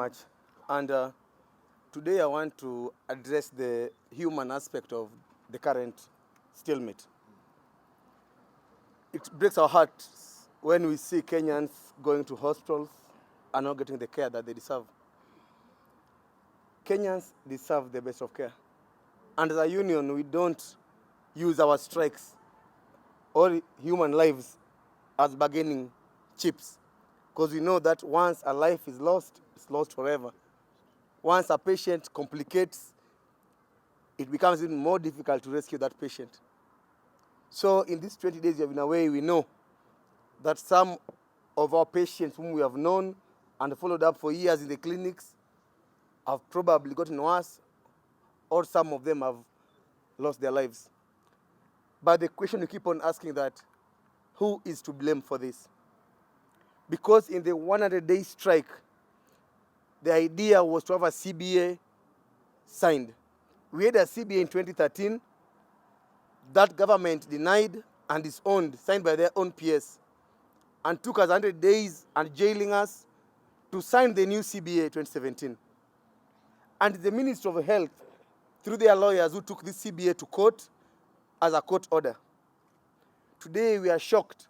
much. And today I want to address the human aspect of the current stalemate. It breaks our hearts when we see Kenyans going to hospitals and not getting the care that they deserve. Kenyans deserve the best of care. And as a union, we don't use our strikes or human lives as bargaining chips, because we know that once a life is lost, it's lost forever. Once a patient complicates, it becomes even more difficult to rescue that patient. So in these 20 days we have been away, we know that some of our patients whom we have known and followed up for years in the clinics have probably gotten worse, or some of them have lost their lives. But the question we keep on asking that, who is to blame for this? Because in the 100-day strike, the idea was to have a CBA signed. We had a CBA in 2013 that government denied and disowned, signed by their own PS, and took us 100 days and jailing us to sign the new CBA 2017. And the Ministry of Health, through their lawyers who took this CBA to court as a court order. Today we are shocked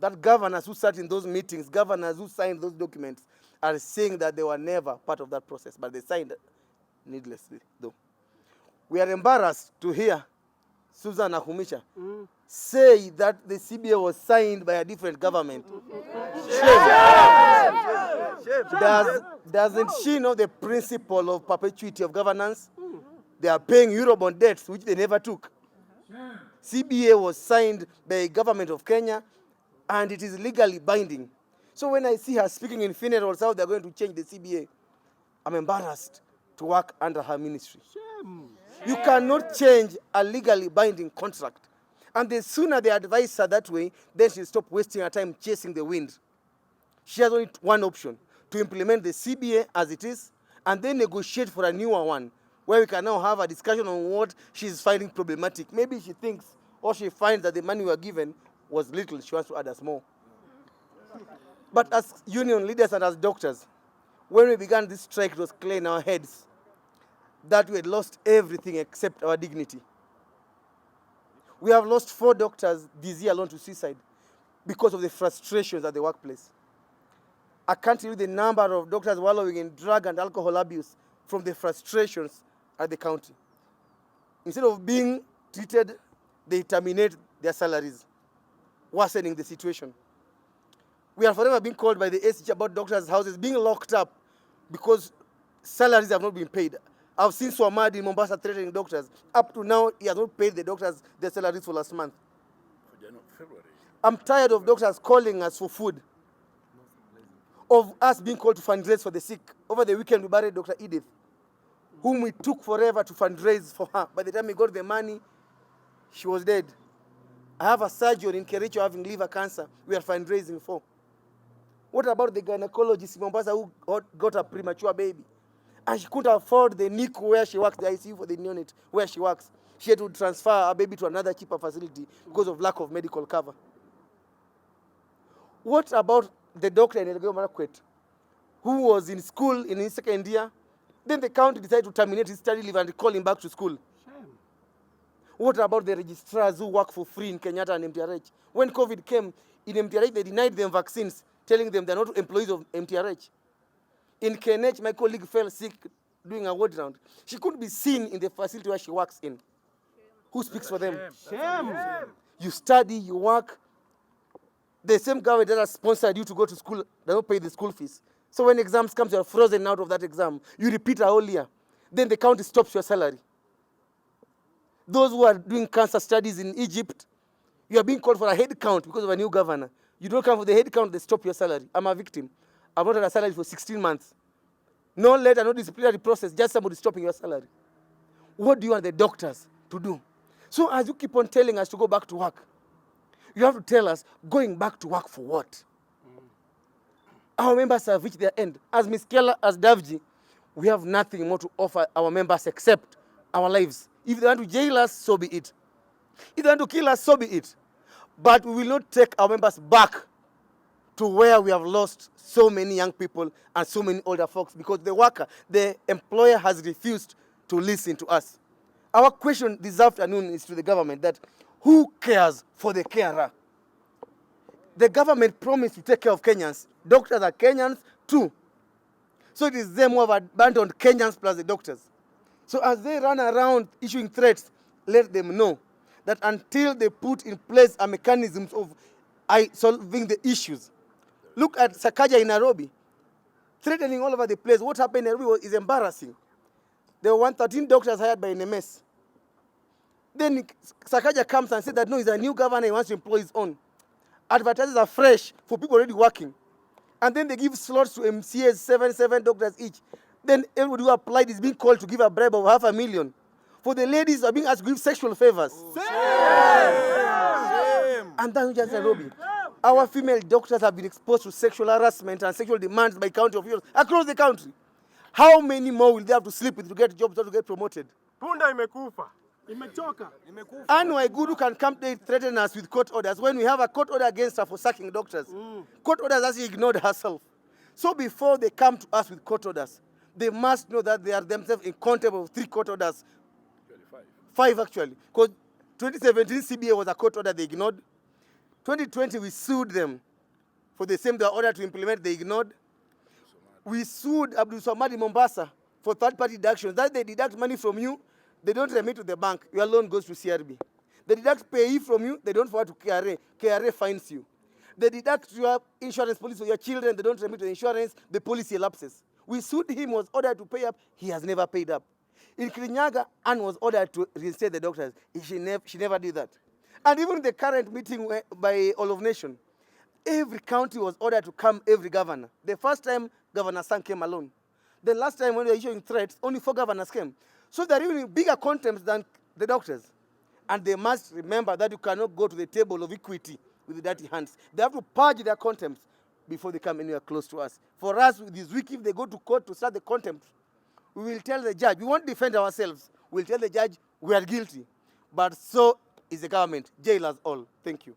that governors who sat in those meetings, governors who signed those documents, are saying that they were never part of that process, but they signed needlessly, though. We are embarrassed to hear Susan Nakumisha say that the CBA was signed by a different government. Shame. Doesn't she know the principle of perpetuity of governance? They are paying Eurobond debts, which they never took. CBA was signed by the government of Kenya, and it is legally binding. So when I see her speaking in funerals how they're going to change the CBA, I'm embarrassed to work under her ministry. Shame. You cannot change a legally binding contract. And the sooner they advise her that way, then she'll stop wasting her time chasing the wind. She has only one option, to implement the CBA as it is, and then negotiate for a newer one, where we can now have a discussion on what she's finding problematic. Maybe she thinks or she finds that the money we were given was little, she wants to add us more. But as union leaders and as doctors, when we began this strike, it was clear in our heads that we had lost everything except our dignity. We have lost 4 doctors this year alone to suicide because of the frustrations at the workplace. I can't tell you the number of doctors wallowing in drug and alcohol abuse from the frustrations at the county. Instead of being treated, they terminate their salaries, worsening the situation. We are forever being called by the SG about doctors' houses being locked up because salaries have not been paid. I've seen Swamad in Mombasa threatening doctors. Up to now, he has not paid the doctors their salaries for last month. February. I'm tired of doctors calling us for food, of us being called to fundraise for the sick. Over the weekend, we buried Dr. Edith, whom we took forever to fundraise for her. By the time we got the money, she was dead. I have a surgeon in Kericho having liver cancer we are fundraising for. What about the gynecologist in Mombasa who got a premature baby? And she couldn't afford the NICU where she works, the ICU for the neonate where she works. She had to transfer her baby to another cheaper facility because of lack of medical cover. What about the doctor in Elgeyo Marakwet who was in school in his second year? Then the county decided to terminate his study leave and call him back to school. Shame. What about the registrars who work for free in Kenyatta and MTRH? When COVID came, in MTRH they denied them vaccines, telling them they're not employees of MTRH. In KNH, my colleague fell sick doing a ward round. She couldn't be seen in the facility where she works in. Shame. Who speaks for them? Shame. You study, you work. The same government that has sponsored you to go to school does not pay the school fees. So when exams come, you are frozen out of that exam. You repeat a whole year. Then the county stops your salary. Those who are doing cancer studies in Egypt, you are being called for a head count because of a new governor. You don't come for the head count, they stop your salary. I'm a victim. I've not had a salary for 16 months. No letter, no disciplinary process, just somebody stopping your salary. What do you want the doctors to do? So as you keep on telling us to go back to work, you have to tell us, going back to work for what? Our members have reached their end. As Ms. Keller, as Davji, we have nothing more to offer our members except our lives. If they want to jail us, so be it. If they want to kill us, so be it. But we will not take our members back to where we have lost so many young people and so many older folks because the employer has refused to listen to us. Our question this afternoon is to the government that who cares for the carer? The government promised to take care of Kenyans. Doctors are Kenyans too. So it is them who have abandoned Kenyans plus the doctors. So as they run around issuing threats, let them know that until they put in place a mechanism of solving the issues. Look at Sakaja in Nairobi, threatening all over the place. What happened in Nairobi is embarrassing. There were 113 doctors hired by NMS. Then Sakaja comes and says that no, he's a new governor, he wants to employ his own. Advertises are fresh for people already working. And then they give slots to MCAs, seven doctors each. Then everybody who applied is being called to give a bribe of $500,000. For the ladies are being asked to give sexual favors. Shame. And that's just Nairobi. Our female doctors have been exposed to sexual harassment and sexual demands by county officials across the country. How many more will they have to sleep with to get jobs or to get promoted? Punda imekufa. Imechoka. Anne Waiguru can come to threaten us with court orders when we have a court order against her for sacking doctors. Court orders as she ignored herself. So before they come to us with court orders, they must know that they are themselves accountable of 3 court orders. 5 actually. Because 2017 CBA was a court order they ignored. 2020 we sued them for the same order to implement they ignored. We sued Abdul Samad in Mombasa for third-party deductions. That they deduct money from you, they don't remit to the bank. Your loan goes to CRB. They deduct payee from you, they don't forward to KRA. KRA fines you. They deduct your insurance policy for your children, they don't remit to the insurance, the policy elapses. We sued him, was ordered to pay up, he has never paid up. In Kirinyaga, Anne was ordered to reinstate the doctors. She never did that. And even the current meeting by All of Nation, every county was ordered to come, every governor. The first time, Governor Sang came alone. The last time when they were issuing threats, only 4 governors came. So they're even in bigger contempt than the doctors. And they must remember that you cannot go to the table of equity with the dirty hands. They have to purge their contempt before they come anywhere close to us. For us, this week, if they go to court to start the contempt, we will tell the judge, we won't defend ourselves. We'll tell the judge we are guilty. But so is the government. Jail us all. Thank you.